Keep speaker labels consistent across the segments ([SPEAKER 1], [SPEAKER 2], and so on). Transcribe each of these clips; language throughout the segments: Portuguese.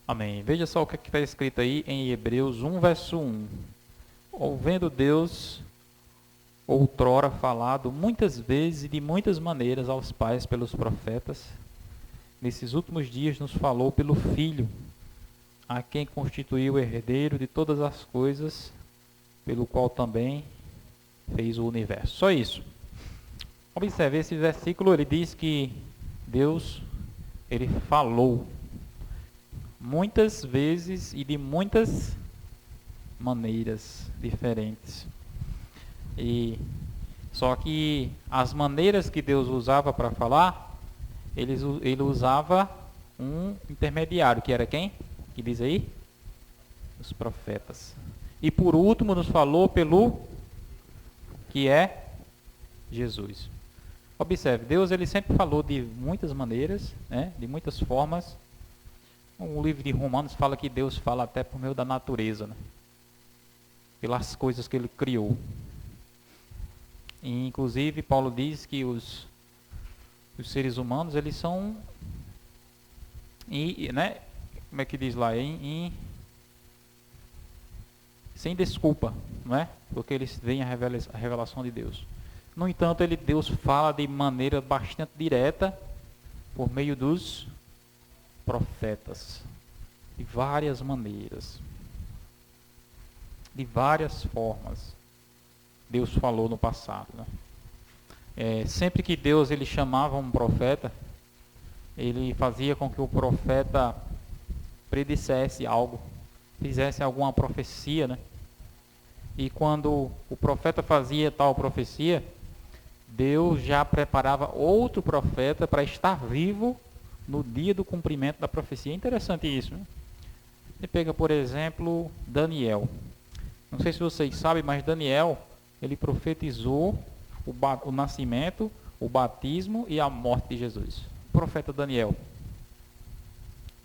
[SPEAKER 1] Amém. Veja só o que está escrito aí em Hebreus 1, verso 1. Ouvendo Deus outrora falado muitas vezes e de muitas maneiras aos pais pelos profetas, nesses últimos dias nos falou pelo Filho, a quem constituiu o herdeiro de todas as coisas, pelo qual também fez o universo. Só isso. Observe, esse versículo ele diz que Deus ele falou muitas vezes e de muitas maneiras diferentes. E só que as maneiras que Deus usava para falar, ele usava um intermediário, que era quem? Que diz aí? Os profetas. E por último nos falou pelo que é Jesus. Observe, Deus ele sempre falou de muitas maneiras, né? De muitas formas. O livro de Romanos fala que Deus fala até por meio da natureza, né? Pelas coisas que ele criou. E, inclusive, Paulo diz que os seres humanos, eles são, né? Como é que diz lá? Sem desculpa, não é? Porque eles veem a revelação de Deus. No entanto, Deus fala de maneira bastante direta por meio dos profetas, de várias maneiras, de várias formas. Deus falou no passado, né? Sempre que Deus ele chamava um profeta, ele fazia com que o profeta predissesse algo, fizesse alguma profecia, né? E quando o profeta fazia tal profecia, Deus já preparava outro profeta para estar vivo no dia do cumprimento da profecia. É interessante isso, né? Você pega, por exemplo, Daniel. Não sei se vocês sabem, mas Daniel, ele profetizou o nascimento, o batismo e a morte de Jesus. O profeta Daniel.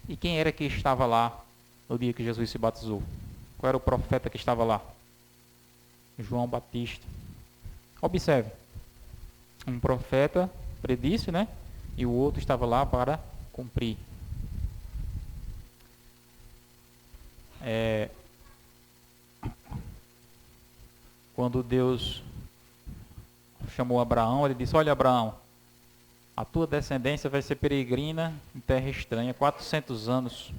[SPEAKER 1] E quem era que estava lá no dia que Jesus se batizou? Qual era o profeta que estava lá? João Batista. Observe. Um profeta predisse, né? E o outro estava lá para cumprir. Quando Deus chamou Abraão, ele disse: olha, Abraão, a tua descendência vai ser peregrina em terra estranha 400 anos,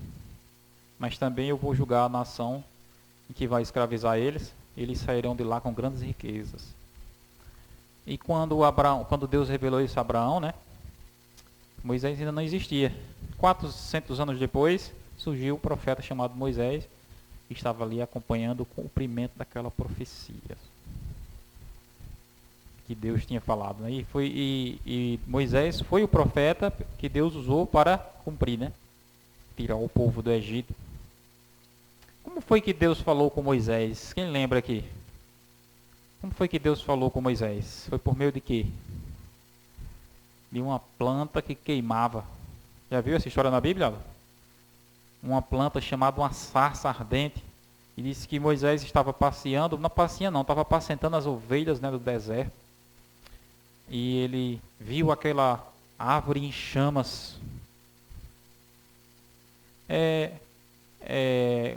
[SPEAKER 1] mas também eu vou julgar a nação em que vai escravizar eles, eles sairão de lá com grandes riquezas. E quando Deus revelou isso a Abraão, né? Moisés ainda não existia. 400 anos depois, surgiu o profeta chamado Moisés, que estava ali acompanhando o cumprimento daquela profecia que Deus tinha falado, né? E Moisés foi o profeta que Deus usou para cumprir, né? Tirar o povo do Egito. Como foi que Deus falou com Moisés? Quem lembra aqui? Como foi que Deus falou com Moisés? Foi por meio de quê? De uma planta que queimava. Já viu essa história na Bíblia? Uma planta chamada uma sarça ardente. E disse que Moisés estava passeando, não passeia não, estava apacentando as ovelhas, né, do deserto. E ele viu aquela árvore em chamas. É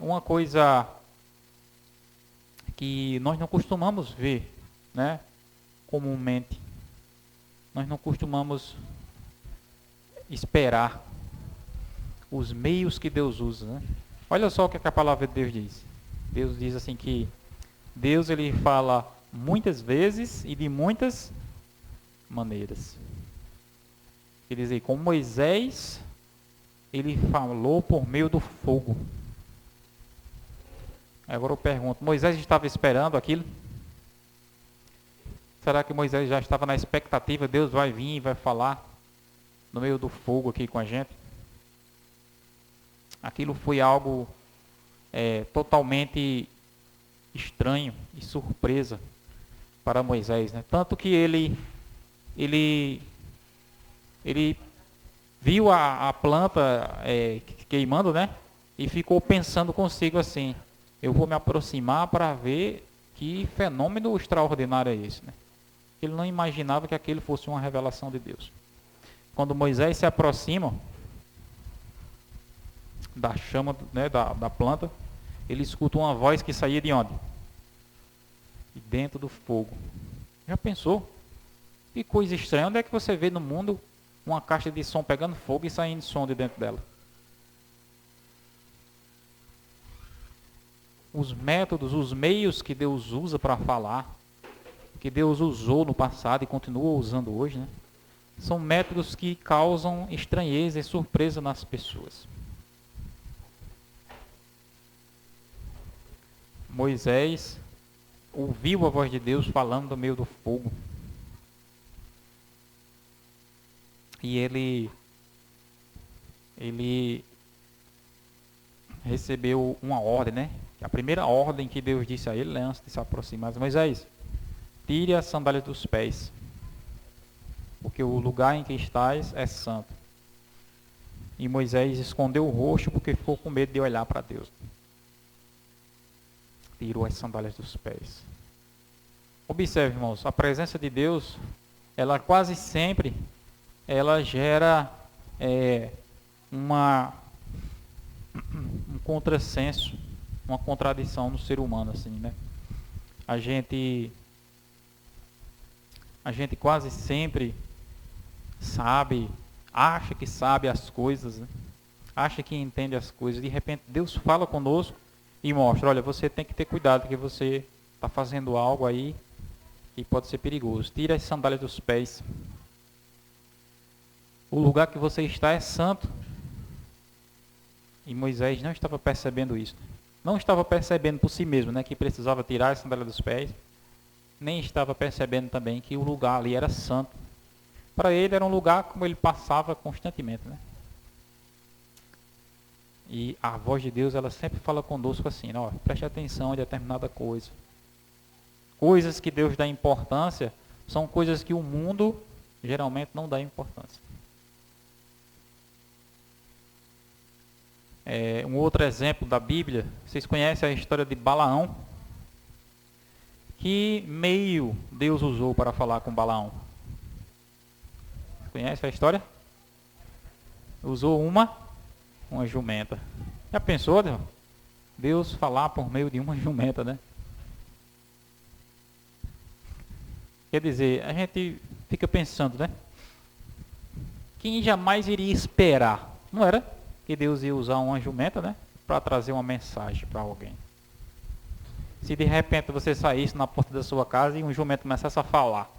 [SPEAKER 1] uma coisa que nós não costumamos ver, né, comumente. Nós não costumamos esperar os meios que Deus usa, né? Olha só o que a palavra de Deus diz. Deus diz assim que Deus ele fala muitas vezes e de muitas maneiras. Quer dizer, com Moisés, ele falou por meio do fogo. Agora eu pergunto, Moisés estava esperando aquilo? Será que Moisés já estava na expectativa, Deus vai vir e vai falar no meio do fogo aqui com a gente? Aquilo foi algo totalmente estranho e surpresa para Moisés, né? Tanto que ele viu a planta queimando, né? E ficou pensando consigo assim: eu vou me aproximar para ver que fenômeno extraordinário é esse, né? Ele não imaginava que aquilo fosse uma revelação de Deus. Quando Moisés se aproxima, da chama, né, da planta, ele escuta uma voz que saía de onde? De dentro do fogo. Já pensou? Que coisa estranha. Onde é que você vê no mundo uma caixa de som pegando fogo e saindo som de dentro dela? Os métodos, os meios que Deus usa para falar, que Deus usou no passado e continua usando hoje, né? São métodos que causam estranheza e surpresa nas pessoas. Moisés ouviu a voz de Deus falando no meio do fogo. E ele recebeu uma ordem, né? A primeira ordem que Deus disse a ele, né, antes de se aproximar, Moisés, tire as sandálias dos pés, porque o lugar em que estás é santo. E Moisés escondeu o rosto porque ficou com medo de olhar para Deus. Tirou as sandálias dos pés. Observe, irmãos, a presença de Deus, ela quase sempre, ela gera um contrassenso, uma contradição no ser humano, assim, né? A gente quase sempre acha que sabe as coisas, né? Acha que entende as coisas. De repente Deus fala conosco e mostra, olha, você tem que ter cuidado, porque você está fazendo algo aí e pode ser perigoso. Tira as sandálias dos pés. O lugar que você está é santo. E Moisés não estava percebendo isso. Não estava percebendo por si mesmo, né, que precisava tirar as sandálias dos pés. Nem estava percebendo também que o lugar ali era santo. Para ele era um lugar como ele passava constantemente, né? E a voz de Deus, ela sempre fala conosco assim, ó, preste atenção em determinada coisa. Coisas que Deus dá importância são coisas que o mundo geralmente não dá importância. Um outro exemplo da Bíblia, vocês conhecem a história de Balaão? Que meio Deus usou para falar com Balaão? Conhece a história? Usou uma jumenta. Já pensou, Deus falar por meio de uma jumenta, né? Quer dizer, a gente fica pensando, né? Quem jamais iria esperar, não era? Que Deus ia usar uma jumenta, né? Para trazer uma mensagem para alguém. Se de repente você saísse na porta da sua casa e um jumento começasse a falar.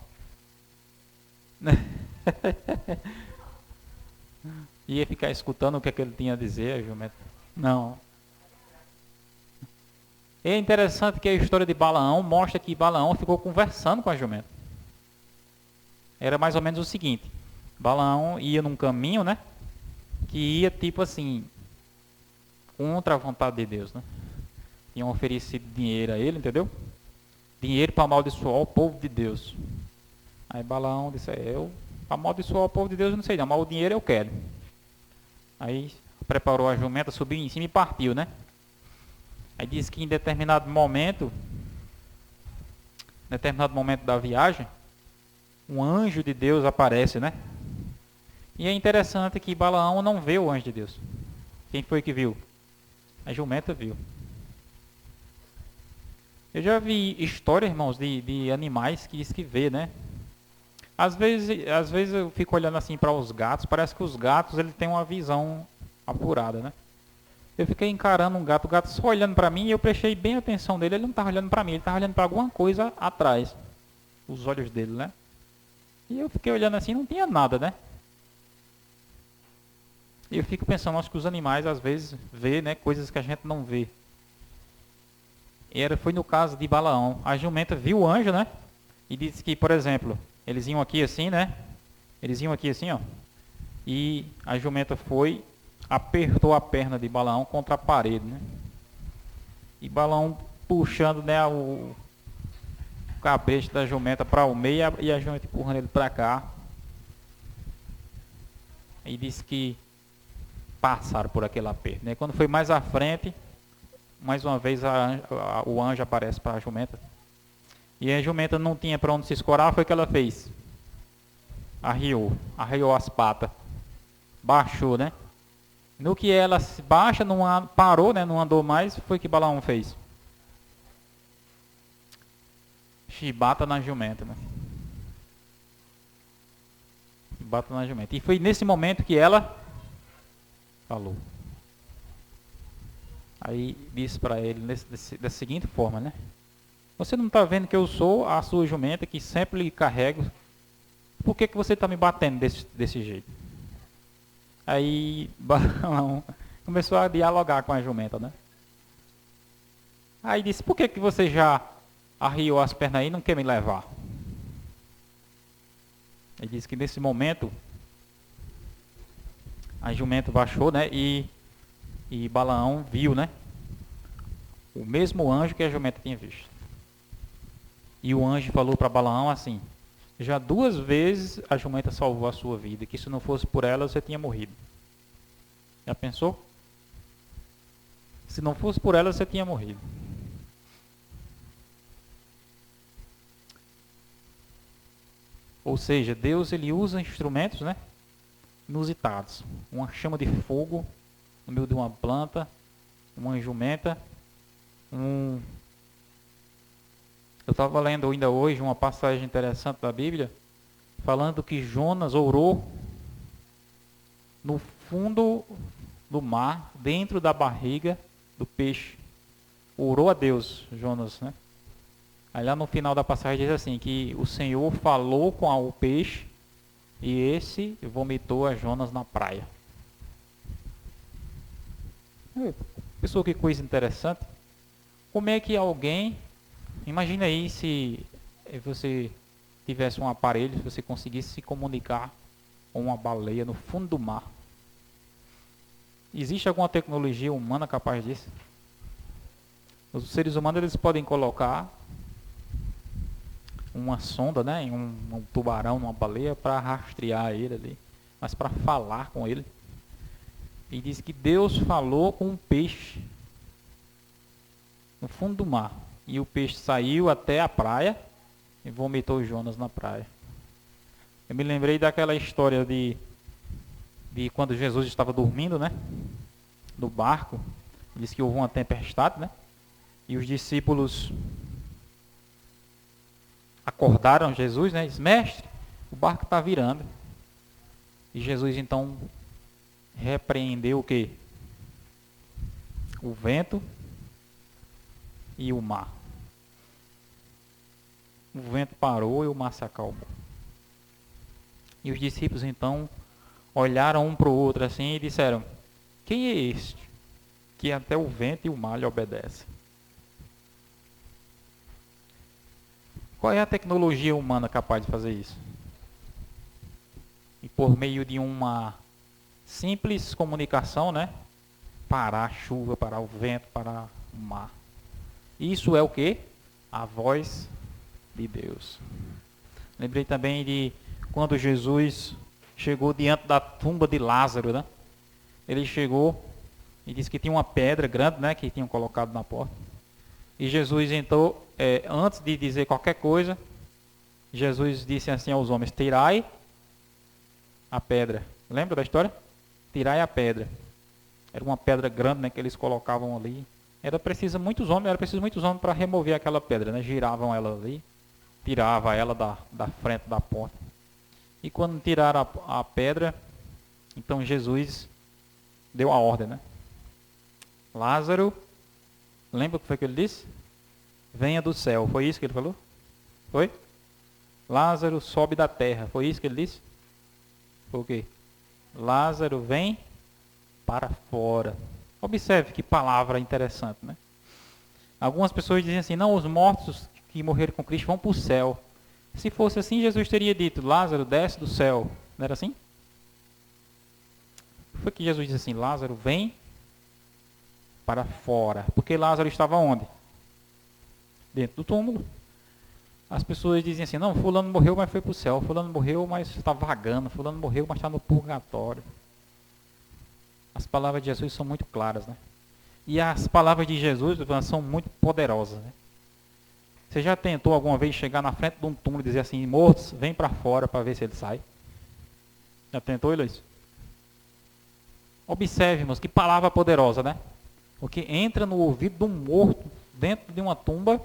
[SPEAKER 1] Ia ficar escutando o que ele tinha a dizer, a jumenta. Não. É interessante que a história de Balaão mostra que Balaão ficou conversando com a jumenta. Era mais ou menos o seguinte. Balaão ia num caminho, né? Que ia tipo assim, contra a vontade de Deus, né? Tinham oferecido dinheiro a ele, entendeu? Dinheiro para amaldiçoar o povo de Deus. Aí Balaão disse, eu para amaldiçoar o povo de Deus eu não sei não, mas o dinheiro eu quero. Aí preparou a jumenta, subiu em cima e partiu, né? Aí disse que em determinado momento da viagem, um anjo de Deus aparece, né? E é interessante que Balaão não vê o anjo de Deus. Quem foi que viu? A jumenta viu. Eu já vi histórias, irmãos, de animais que diz que vê, né? Às vezes eu fico olhando assim para os gatos, parece que os gatos ele tem uma visão apurada, né? Eu fiquei encarando um gato, o gato só olhando para mim e eu prestei bem atenção nele, ele não estava olhando para mim, ele estava olhando para alguma coisa atrás, os olhos dele, né? E eu fiquei olhando assim, não tinha nada, né? E eu fico pensando, acho que os animais às vezes vê, né, coisas que a gente não vê. Foi no caso de Balaão. A jumenta viu o anjo, né? E disse que, por exemplo, eles iam aqui assim, né? Eles iam aqui assim, ó. E a jumenta foi, apertou a perna de Balaão contra a parede, né? E Balaão puxando, né, o cabresto da jumenta para o meio e a jumenta empurrando ele para cá. E disse que passaram por aquele aperto, né? Quando foi mais à frente, mais uma vez o anjo aparece para a jumenta. E a jumenta não tinha para onde se escorar, foi o que ela fez. Arriou as patas. Baixou, né? No que ela se baixa, parou, né, não andou mais, foi que Balaão fez? Chibata na jumenta, né? Chibata na jumenta. E foi nesse momento que ela falou. Aí disse para ele da seguinte forma, né? Você não está vendo que eu sou a sua jumenta que sempre lhe carrego? Por que você está me batendo desse jeito? Aí Balaão começou a dialogar com a jumenta, né? Aí disse, por que você já arriou as pernas aí e não quer me levar? Ele disse que nesse momento a jumenta baixou, né? E Balaão viu, né? O mesmo anjo que a jumenta tinha visto. E o anjo falou para Balaão assim: já 2 vezes a jumenta salvou a sua vida, que se não fosse por ela você tinha morrido. Já pensou? Se não fosse por ela você tinha morrido. Ou seja, Deus ele usa instrumentos, né, inusitados. Uma chama de fogo no meio de uma planta, uma jumenta, Eu estava lendo ainda hoje uma passagem interessante da Bíblia, falando que Jonas orou no fundo do mar, dentro da barriga do peixe. Orou a Deus, Jonas, né? Aí lá no final da passagem diz assim, que o Senhor falou com o peixe e esse vomitou a Jonas na praia. Pessoal, que coisa interessante. Como é que alguém... Imagina aí se você tivesse um aparelho, se você conseguisse se comunicar com uma baleia no fundo do mar. Existe alguma tecnologia humana capaz disso? Os seres humanos eles podem colocar uma sonda, né, em um tubarão, numa baleia, para rastrear ele ali, mas para falar com ele. E diz que Deus falou com um peixe no fundo do mar. E o peixe saiu até a praia e vomitou Jonas na praia. Eu me lembrei daquela história de quando Jesus estava dormindo, né, no barco. Diz que houve uma tempestade, né, e os discípulos acordaram Jesus, né, e disse, mestre, o barco está virando. E Jesus então repreendeu o quê? O vento e o mar. O vento parou e o mar se acalmou. E os discípulos então olharam um para o outro assim e disseram, quem é este que até o vento e o mar lhe obedecem? Qual é a tecnologia humana capaz de fazer isso? E por meio de uma simples comunicação, né? Parar a chuva, parar o vento, parar o mar. Isso é o quê? A voz de Deus. Lembrei também de quando Jesus chegou diante da tumba de Lázaro, né? Ele chegou e disse que tinha uma pedra grande, né? Que tinham colocado na porta. E Jesus então, antes de dizer qualquer coisa, Jesus disse assim aos homens, tirai a pedra. Lembra da história? Tirai a pedra. Era uma pedra grande, né, que eles colocavam ali. Era preciso muitos homens para remover aquela pedra, né? Giravam ela ali, tirava ela da frente da porta. E quando tiraram a pedra, então Jesus deu a ordem, né? Lázaro, lembra o que foi que ele disse? Venha do céu. Foi isso que ele falou? Foi? Lázaro sobe da terra. Foi isso que ele disse? Foi o quê? Lázaro vem para fora. Observe que palavra interessante, né? Algumas pessoas dizem assim, não, os mortos que morreram com Cristo vão para o céu. Se fosse assim, Jesus teria dito, Lázaro, desce do céu. Não era assim? Foi que Jesus disse assim, Lázaro, vem para fora. Porque Lázaro estava onde? Dentro do túmulo. As pessoas dizem assim, não, fulano morreu, mas foi para o céu. Fulano morreu, mas está vagando. Fulano morreu, mas está no purgatório. As palavras de Jesus são muito claras, né? E as palavras de Jesus são muito poderosas, né? Você já tentou alguma vez chegar na frente de um túmulo e dizer assim, mortos, vem para fora para ver se ele sai? Já tentou, Luiz? Observe, irmãos, que palavra poderosa, né? Porque entra no ouvido de um morto dentro de uma tumba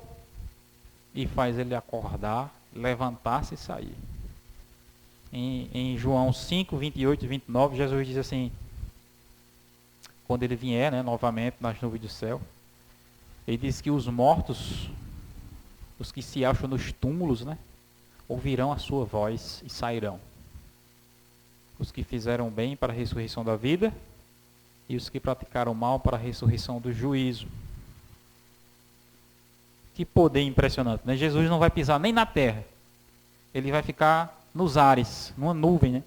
[SPEAKER 1] e faz ele acordar, levantar-se e sair. Em João 5, 28 e 29, Jesus diz assim, quando ele vier, né, novamente nas nuvens do céu, ele diz que os mortos, os que se acham nos túmulos, né, ouvirão a sua voz e sairão. Os que fizeram bem para a ressurreição da vida e os que praticaram mal para a ressurreição do juízo. Que poder impressionante, né? Jesus não vai pisar nem na terra. Ele vai ficar nos ares, numa nuvem, né?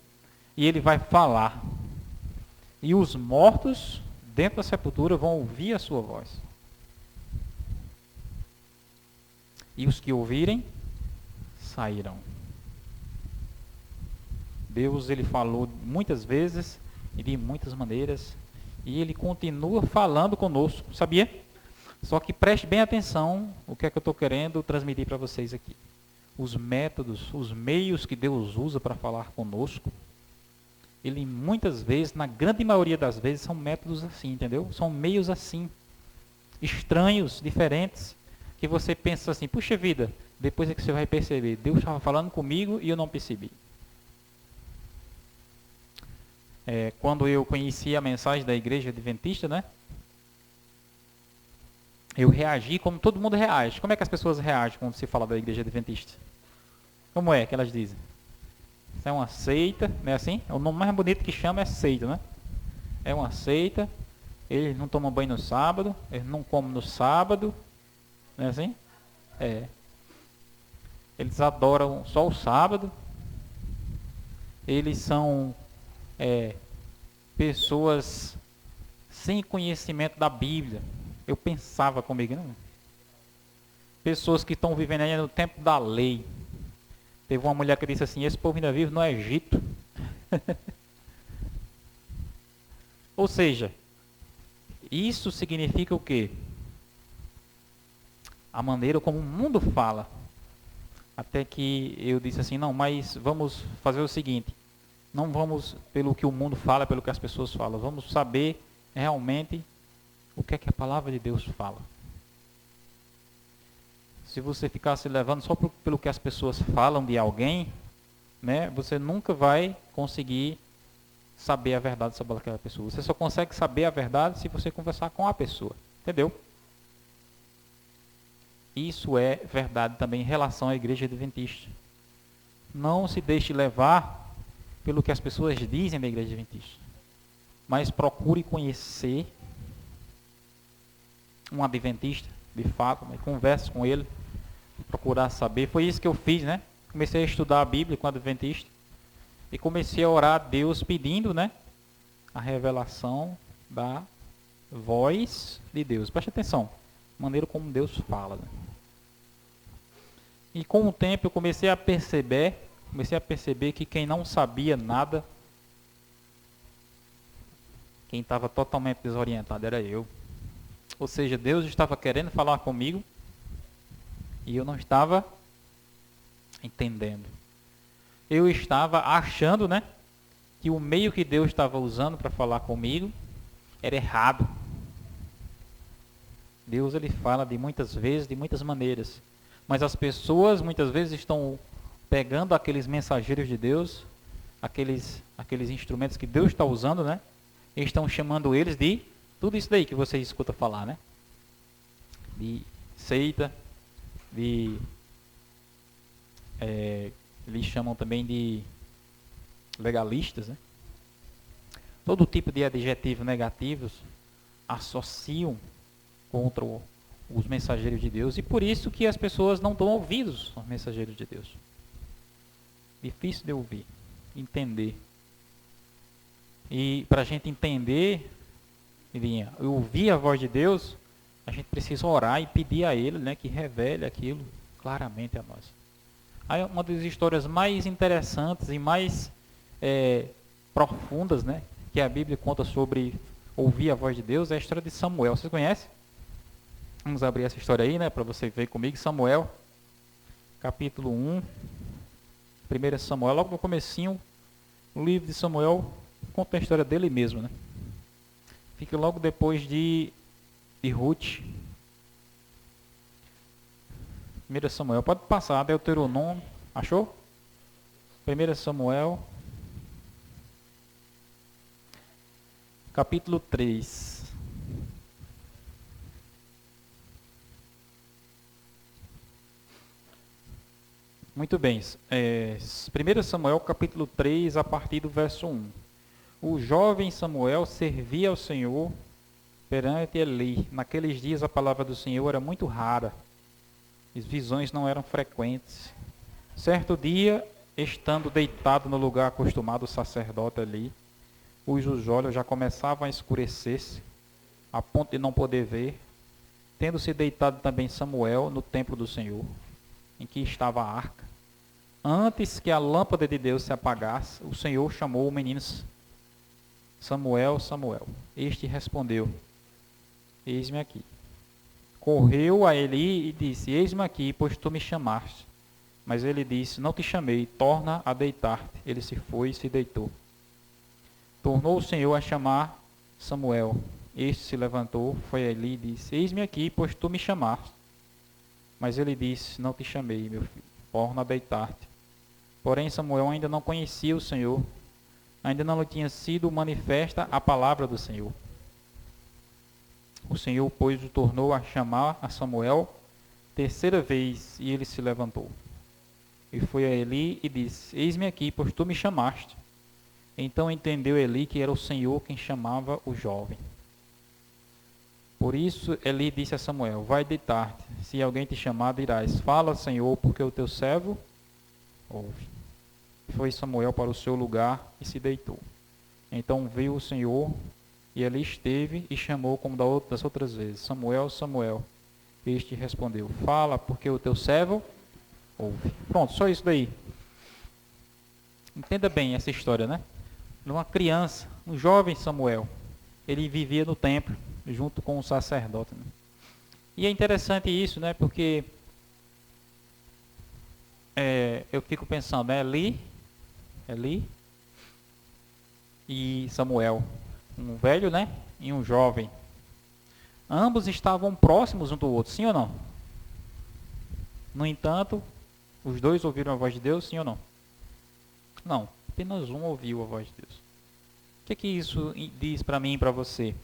[SPEAKER 1] E ele vai falar. E os mortos dentro da sepultura vão ouvir a sua voz. E os que ouvirem, sairão. Deus, ele falou muitas vezes e de muitas maneiras, e ele continua falando conosco, sabia? Só que preste bem atenção o que é que eu estou querendo transmitir para vocês aqui. Os métodos, os meios que Deus usa para falar conosco, ele muitas vezes, na grande maioria das vezes, são métodos assim, entendeu? São meios assim, estranhos, diferentes, que você pensa assim, puxa vida, depois é que você vai perceber, Deus estava falando comigo e eu não percebi. Quando eu conheci a mensagem da igreja adventista, né? Eu reagi como todo mundo reage. Como é que as pessoas reagem quando se fala da igreja adventista? Como é que elas dizem? Isso é uma seita, não é assim? O nome mais bonito que chama é seita, né? É uma seita, eles não tomam banho no sábado, eles não comem no sábado, não é assim? Eles adoram só o sábado, eles são pessoas sem conhecimento da Bíblia. Eu pensava comigo, não? Pessoas que estão vivendo ainda no tempo da lei. Teve uma mulher que disse assim, esse povo ainda vive no Egito. Ou seja, isso significa o quê? A maneira como o mundo fala. Até que eu disse assim, não, mas vamos fazer o seguinte, não vamos pelo que o mundo fala, pelo que as pessoas falam, vamos saber realmente o que é que a palavra de Deus fala. Se você ficar se levando só pelo que as pessoas falam de alguém, né, você nunca vai conseguir saber a verdade sobre aquela pessoa. Você só consegue saber a verdade se você conversar com a pessoa. Entendeu? Isso é verdade também em relação à igreja adventista. Não se deixe levar pelo que as pessoas dizem da igreja adventista, mas procure conhecer um adventista, de fato, né? Converse com ele, procurar saber. Foi isso que eu fiz, né? Comecei a estudar a Bíblia com o adventista e comecei a orar a Deus pedindo, né, a revelação da voz de Deus. Preste atenção, maneira como Deus fala, né? E com o tempo eu comecei a perceber que quem não sabia nada, quem estava totalmente desorientado era eu. Ou seja, Deus estava querendo falar comigo e eu não estava entendendo. Eu estava achando, né, que o meio que Deus estava usando para falar comigo era errado. Deus, ele fala de muitas vezes, de muitas maneiras. Mas as pessoas muitas vezes estão pegando aqueles mensageiros de Deus, aqueles instrumentos que Deus está usando, né? E estão chamando eles de tudo isso daí que vocês escutam falar, né? De seita, eles chamam também de legalistas, né? Todo tipo de adjetivos negativos associam contra os mensageiros de Deus, e por isso que as pessoas não dão ouvidos aos mensageiros de Deus. Difícil de ouvir, entender. E para a gente entender, ouvir a voz de Deus, a gente precisa orar e pedir a Ele, né, que revele aquilo claramente a nós. Aí uma das histórias mais interessantes e mais profundas, né, que a Bíblia conta sobre ouvir a voz de Deus é a história de Samuel. Vocês conhecem? Vamos abrir essa história aí, né, para você ver comigo. Samuel, capítulo 1, 1 Samuel, logo no comecinho, o livro de Samuel conta a história dele mesmo, né? Fica logo depois de Ruth. 1 Samuel, pode passar, Deuteronômio, achou? 1 Samuel, capítulo 3. Muito bem, 1 Samuel, capítulo 3, a partir do verso 1. O jovem Samuel servia ao Senhor perante Eli. Naqueles dias a palavra do Senhor era muito rara. As visões não eram frequentes. Certo dia, estando deitado no lugar acostumado o sacerdote Eli, cujos olhos já começavam a escurecer-se, a ponto de não poder ver, tendo-se deitado também Samuel no templo do Senhor, em que estava a arca. Antes que a lâmpada de Deus se apagasse, o Senhor chamou o menino Samuel, Samuel. Este respondeu: Eis-me aqui. Correu a Eli e disse: Eis-me aqui, pois tu me chamaste. Mas ele disse: Não te chamei, torna a deitar-te. Ele se foi e se deitou. Tornou o Senhor a chamar Samuel. Este se levantou, foi a Eli e disse: Eis-me aqui, pois tu me chamaste. Mas ele disse: Não te chamei, meu filho, torna a deitar-te. Porém Samuel ainda não conhecia o Senhor, ainda não lhe tinha sido manifesta a palavra do Senhor. O Senhor, pois, o tornou a chamar a Samuel terceira vez, e ele se levantou. E foi a Eli e disse: Eis-me aqui, pois tu me chamaste. Então entendeu Eli que era o Senhor quem chamava o jovem. Por isso Eli disse a Samuel: Vai deitar-te, se alguém te chamar, dirás: Fala, Senhor, porque o teu servo ouve. Foi Samuel para o seu lugar e se deitou. Então veio o Senhor, e ali esteve e chamou como das outras vezes: Samuel, Samuel. Este respondeu: Fala, porque o teu servo ouve. Pronto, só isso daí. Entenda bem essa história, né? Uma criança, um jovem Samuel, ele vivia no templo, junto com o sacerdote. Né? E é interessante isso, né? Porque eu fico pensando, né? Eli e Samuel, um velho, né? E um jovem. Ambos estavam próximos um do outro, sim ou não? No entanto, os dois ouviram a voz de Deus, sim ou não? Não, apenas um ouviu a voz de Deus. O que isso diz para mim e para você?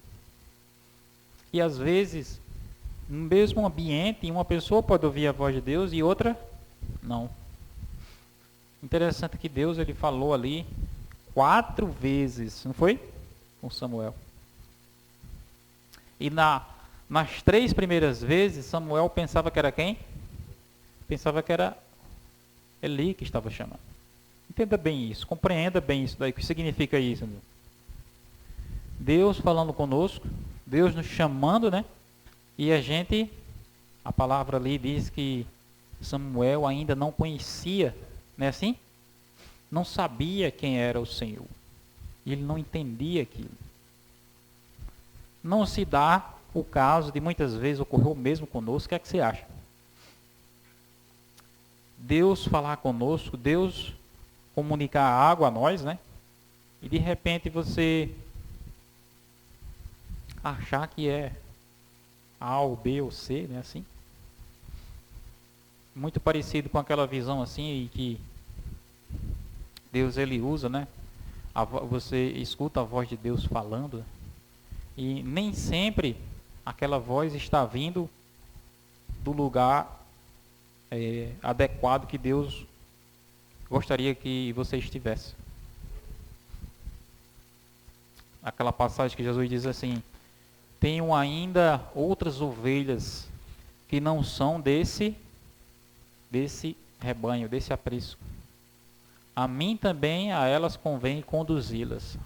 [SPEAKER 1] E às vezes, no mesmo ambiente, uma pessoa pode ouvir a voz de Deus e outra não. Interessante que Deus ele falou ali 4 vezes, não foi? Com Samuel. E nas 3 primeiras vezes, Samuel pensava que era quem? Pensava que era Eli que estava chamando. Entenda bem isso, compreenda bem isso daí, o que significa isso. Meu? Deus falando conosco, Deus nos chamando, né? E a palavra ali diz que Samuel ainda não conhecia, não é assim? Não sabia quem era o Senhor. Ele não entendia aquilo. Não se dá o caso de muitas vezes ocorreu mesmo conosco. O que é que você acha? Deus falar conosco, Deus comunicar algo a nós, né? E de repente você achar que é A ou B ou C, né? Assim. Muito parecido com aquela visão assim que Deus ele usa, né? Você escuta a voz de Deus falando e nem sempre aquela voz está vindo do lugar adequado que Deus gostaria que você estivesse. Aquela passagem que Jesus diz assim: tenho ainda outras ovelhas que não são desse rebanho, desse aprisco. A mim também a elas convém conduzi-las.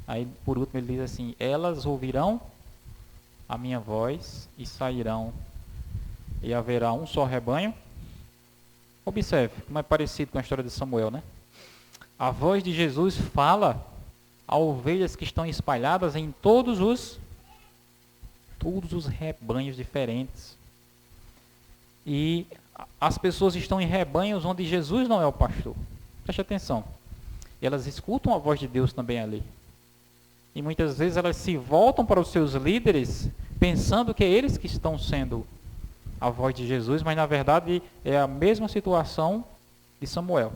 [SPEAKER 1] Aí por último ele diz assim: elas ouvirão a minha voz e sairão, e haverá um só rebanho. Observe como é parecido com a história de Samuel, né? A voz de Jesus fala a ovelhas que estão espalhadas em todos os rebanhos diferentes. E as pessoas estão em rebanhos onde Jesus não é o pastor. Preste atenção. Elas escutam a voz de Deus também ali. E muitas vezes elas se voltam para os seus líderes, pensando que é eles que estão sendo a voz de Jesus, mas na verdade é a mesma situação de Samuel.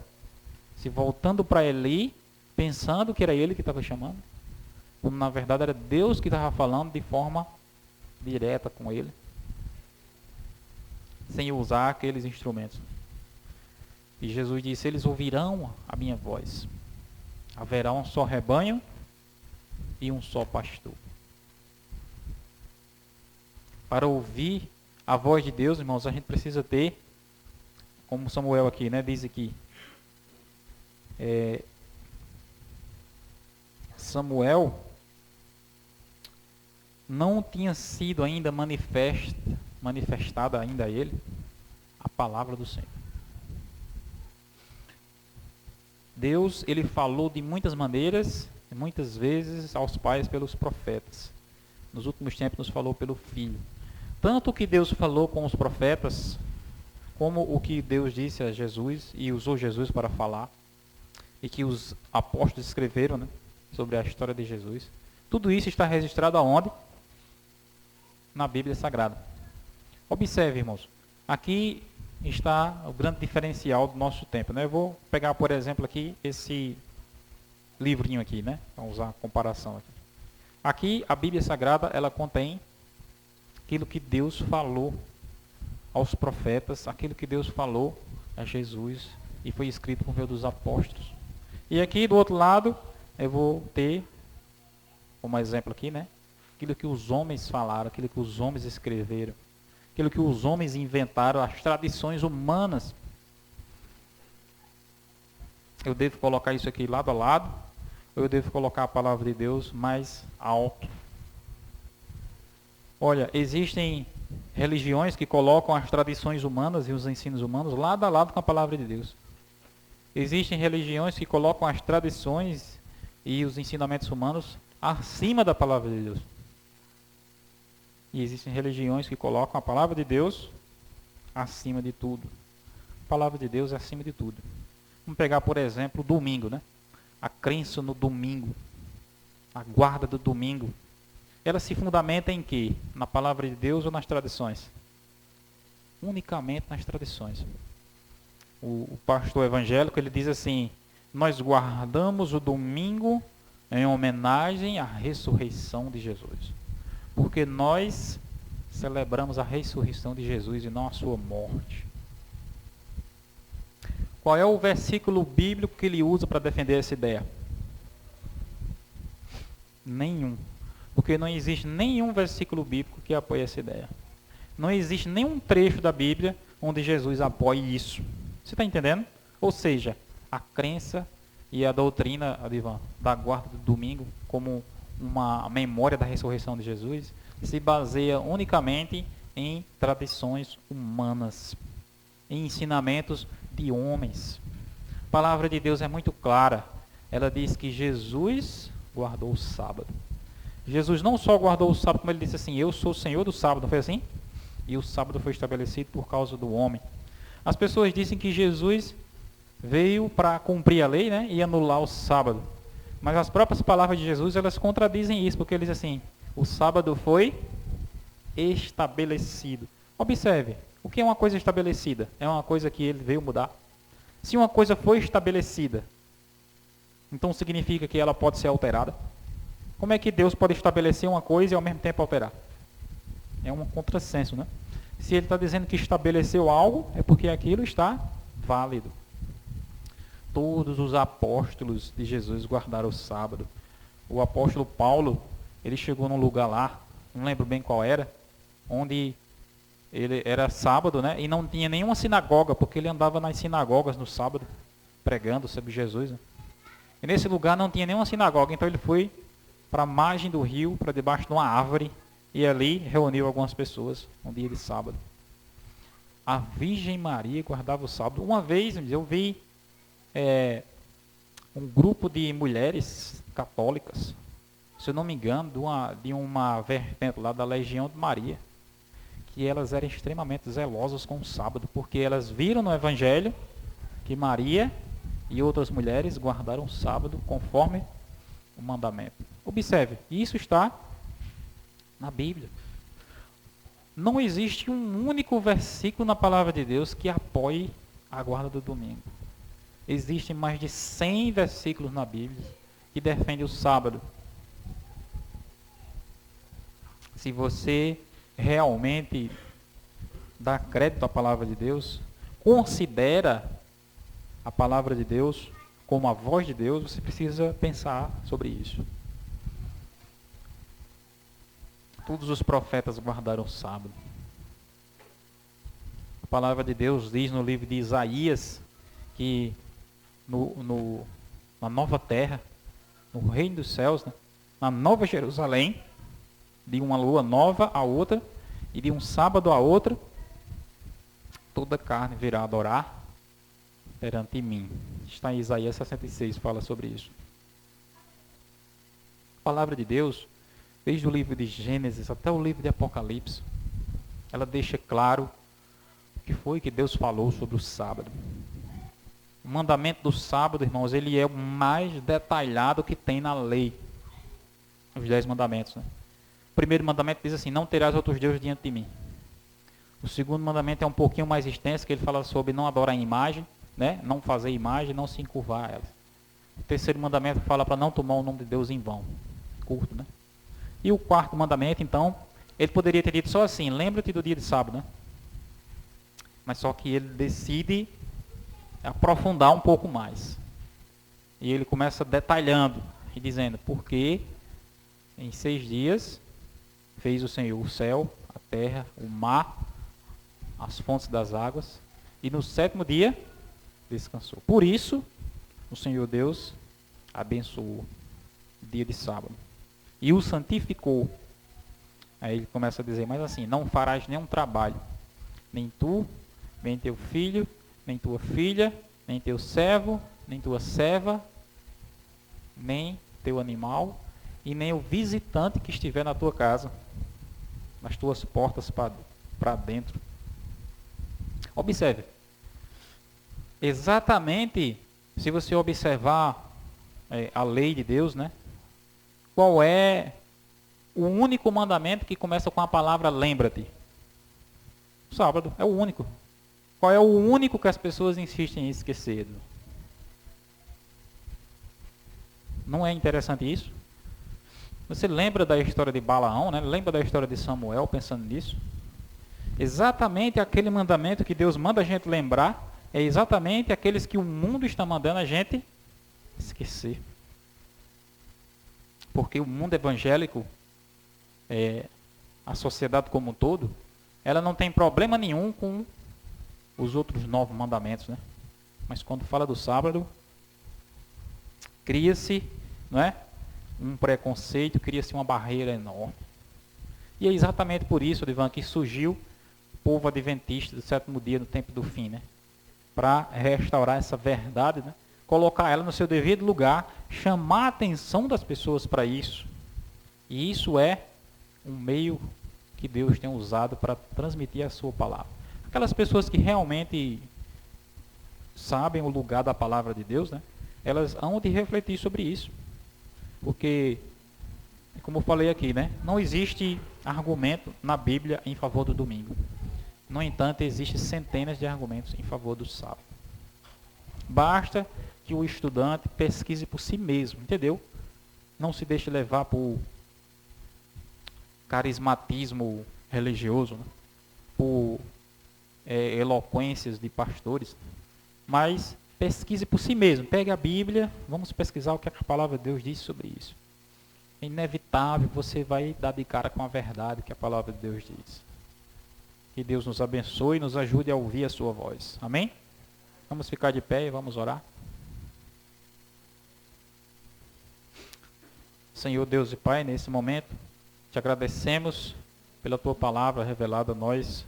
[SPEAKER 1] Se voltando para Eli, pensando que era ele que estava chamando, quando na verdade era Deus que estava falando de forma direta com ele, sem usar aqueles instrumentos. E Jesus disse: eles ouvirão a minha voz. Haverá um só rebanho e um só pastor. Para ouvir a voz de Deus, irmãos, a gente precisa ter, como Samuel aqui, né, diz aqui, Samuel não tinha sido ainda manifestada ainda a ele a palavra do Senhor. Deus, ele falou de muitas maneiras, muitas vezes aos pais pelos profetas. Nos últimos tempos nos falou pelo Filho. Tanto o que Deus falou com os profetas, como o que Deus disse a Jesus e usou Jesus para falar, e que os apóstolos escreveram, né, sobre a história de Jesus. Tudo isso está registrado aonde? Na Bíblia Sagrada. Observe, irmãos, aqui está o grande diferencial do nosso tempo, né? Eu vou pegar, por exemplo, aqui esse livrinho aqui, né? Vamos usar a comparação aqui. Aqui a Bíblia Sagrada, ela contém aquilo que Deus falou aos profetas, aquilo que Deus falou a Jesus e foi escrito por meio dos apóstolos. E aqui do outro lado, eu vou ter como exemplo aqui, né? Aquilo que os homens falaram, aquilo que os homens escreveram, aquilo que os homens inventaram, as tradições humanas. Eu devo colocar isso aqui lado a lado, ou eu devo colocar a palavra de Deus mais alto? Olha, existem religiões que colocam as tradições humanas e os ensinos humanos lado a lado com a palavra de Deus. Existem religiões que colocam as tradições e os ensinamentos humanos acima da palavra de Deus. E existem religiões que colocam a palavra de Deus acima de tudo. A palavra de Deus é acima de tudo. Vamos pegar, por exemplo, o domingo, né? A crença no domingo, a guarda do domingo. Ela se fundamenta em quê? Na palavra de Deus ou nas tradições? Unicamente nas tradições. O pastor evangélico, ele diz assim: nós guardamos o domingo em homenagem à ressurreição de Jesus. Porque nós celebramos a ressurreição de Jesus e não a sua morte. Qual é o versículo bíblico que ele usa para defender essa ideia? Nenhum. Porque não existe nenhum versículo bíblico que apoie essa ideia. Não existe nenhum trecho da Bíblia onde Jesus apoie isso. Você está entendendo? Ou seja, a crença e a doutrina, Adivan, da guarda do domingo como uma memória da ressurreição de Jesus se baseia unicamente em tradições humanas, em ensinamentos de homens. A palavra de Deus é muito clara. Ela diz que Jesus guardou o sábado. Jesus não só guardou o sábado, como ele disse assim: eu sou o Senhor do sábado, não foi assim? E o sábado foi estabelecido por causa do homem. As pessoas dizem que Jesus veio para cumprir a lei, né, e anular o sábado. Mas as próprias palavras de Jesus, elas contradizem isso, porque ele diz assim: o sábado foi estabelecido. Observe, o que é uma coisa estabelecida? É uma coisa que ele veio mudar. Se uma coisa foi estabelecida, então significa que ela pode ser alterada. Como é que Deus pode estabelecer uma coisa e ao mesmo tempo alterar? É um contrassenso, né? Se ele está dizendo que estabeleceu algo, é porque aquilo está válido. Todos os apóstolos de Jesus guardaram o sábado. O apóstolo Paulo, ele chegou num lugar lá, não lembro bem qual era, onde ele era sábado, né? E não tinha nenhuma sinagoga, porque ele andava nas sinagogas no sábado, pregando sobre Jesus, né? E nesse lugar não tinha nenhuma sinagoga, então ele foi para a margem do rio, para debaixo de uma árvore, e ali reuniu algumas pessoas, um dia de sábado. A Virgem Maria guardava o sábado. Uma vez eu vi um grupo de mulheres católicas, se eu não me engano, de uma vertente lá da Legião de Maria, que elas eram extremamente zelosas com o sábado, porque elas viram no Evangelho que Maria e outras mulheres guardaram o sábado conforme o mandamento. Observe, isso está na Bíblia. Não existe um único versículo na palavra de Deus que apoie a guarda do domingo. Existem mais de 100 versículos na Bíblia que defendem o sábado. Se você realmente dá crédito à palavra de Deus, considera a palavra de Deus como a voz de Deus, você precisa pensar sobre isso. Todos os profetas guardaram o sábado. A palavra de Deus diz no livro de Isaías que na nova terra, no reino dos céus, né, na nova Jerusalém, de uma lua nova a outra e de um sábado a outro, toda carne virá adorar perante mim. Está em Isaías 66, fala sobre isso. A palavra de Deus, desde o livro de Gênesis até o livro de Apocalipse, ela deixa claro o que foi que Deus falou sobre o sábado. O mandamento do sábado, irmãos, ele é o mais detalhado que tem na lei. Os 10 mandamentos, né? O primeiro mandamento diz assim: não terás outros deuses diante de mim. O segundo mandamento é um pouquinho mais extenso, que ele fala sobre não adorar em imagem, né? Não fazer imagem, não se encurvar a elas. O terceiro mandamento fala para não tomar o nome de Deus em vão. Curto, né? E o quarto mandamento, então, ele poderia ter dito só assim: lembra-te do dia de sábado, né? Mas só que ele decide aprofundar um pouco mais. E ele começa detalhando e dizendo: porque em 6 dias fez o Senhor o céu, a terra, o mar, as fontes das águas, e no 7º dia descansou. Por isso, o Senhor Deus abençoou o dia de sábado e o santificou. Aí ele começa a dizer mais assim: não farás nenhum trabalho, nem tu, nem teu filho, nem tua filha, nem teu servo, nem tua serva, nem teu animal, e nem o visitante que estiver na tua casa, nas tuas portas para dentro. Observe. Exatamente, se você observar a lei de Deus, né? Qual é o único mandamento que começa com a palavra lembra-te? O sábado é o único. Qual é o único que as pessoas insistem em esquecer? Não é interessante isso? Você lembra da história de Balaão, né? Lembra da história de Samuel, pensando nisso? Exatamente aquele mandamento que Deus manda a gente lembrar, é exatamente aqueles que o mundo está mandando a gente esquecer. Porque o mundo evangélico, a sociedade como um todo, ela não tem problema nenhum com os outros 9 mandamentos, né? Mas quando fala do sábado, cria-se, não é, um preconceito, cria-se uma barreira enorme. E é exatamente por isso, Divan, que surgiu o povo adventista do 7º dia, no tempo do fim, né? Para restaurar essa verdade, né? Colocar ela no seu devido lugar, chamar a atenção das pessoas para isso. E isso é um meio que Deus tem usado para transmitir a sua palavra. Aquelas pessoas que realmente sabem o lugar da palavra de Deus, né? Elas hão de refletir sobre isso. Porque, como eu falei aqui, né? Não existe argumento na Bíblia em favor do domingo. No entanto, existem centenas de argumentos em favor do sábado. Basta que o estudante pesquise por si mesmo, entendeu? Não se deixe levar por carismatismo religioso, né? Por eloquências de pastores, mas pesquise por si mesmo. Pegue a Bíblia, vamos pesquisar o que a palavra de Deus diz sobre isso. É inevitável, você vai dar de cara com a verdade que a palavra de Deus diz. Que Deus nos abençoe e nos ajude a ouvir a sua voz. Amém? Vamos ficar de pé e vamos orar. Senhor Deus e Pai, nesse momento, te agradecemos pela tua palavra revelada a nós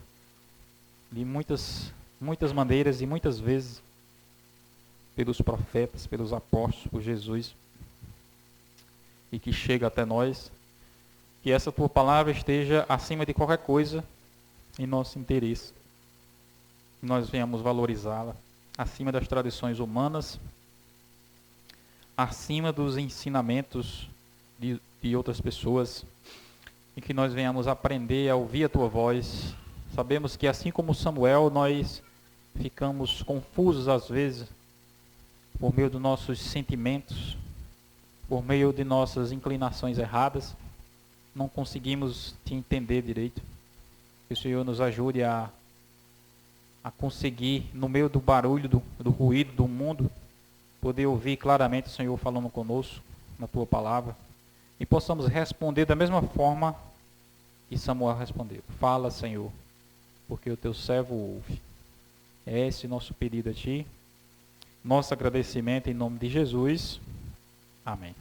[SPEAKER 1] de muitas maneiras e muitas vezes pelos profetas, pelos apóstolos, por Jesus, e que chega até nós, que essa tua palavra esteja acima de qualquer coisa em nosso interesse, que nós venhamos valorizá-la, acima das tradições humanas, acima dos ensinamentos de outras pessoas, e que nós venhamos aprender a ouvir a tua voz. Sabemos que assim como Samuel, nós ficamos confusos às vezes, por meio dos nossos sentimentos, por meio de nossas inclinações erradas, não conseguimos te entender direito. Que o Senhor nos ajude a conseguir, no meio do barulho, do ruído do mundo, poder ouvir claramente o Senhor falando conosco, na tua palavra, e possamos responder da mesma forma que Samuel respondeu. Fala, Senhor, porque o teu servo ouve. É esse nosso pedido a ti. Nosso agradecimento em nome de Jesus. Amém.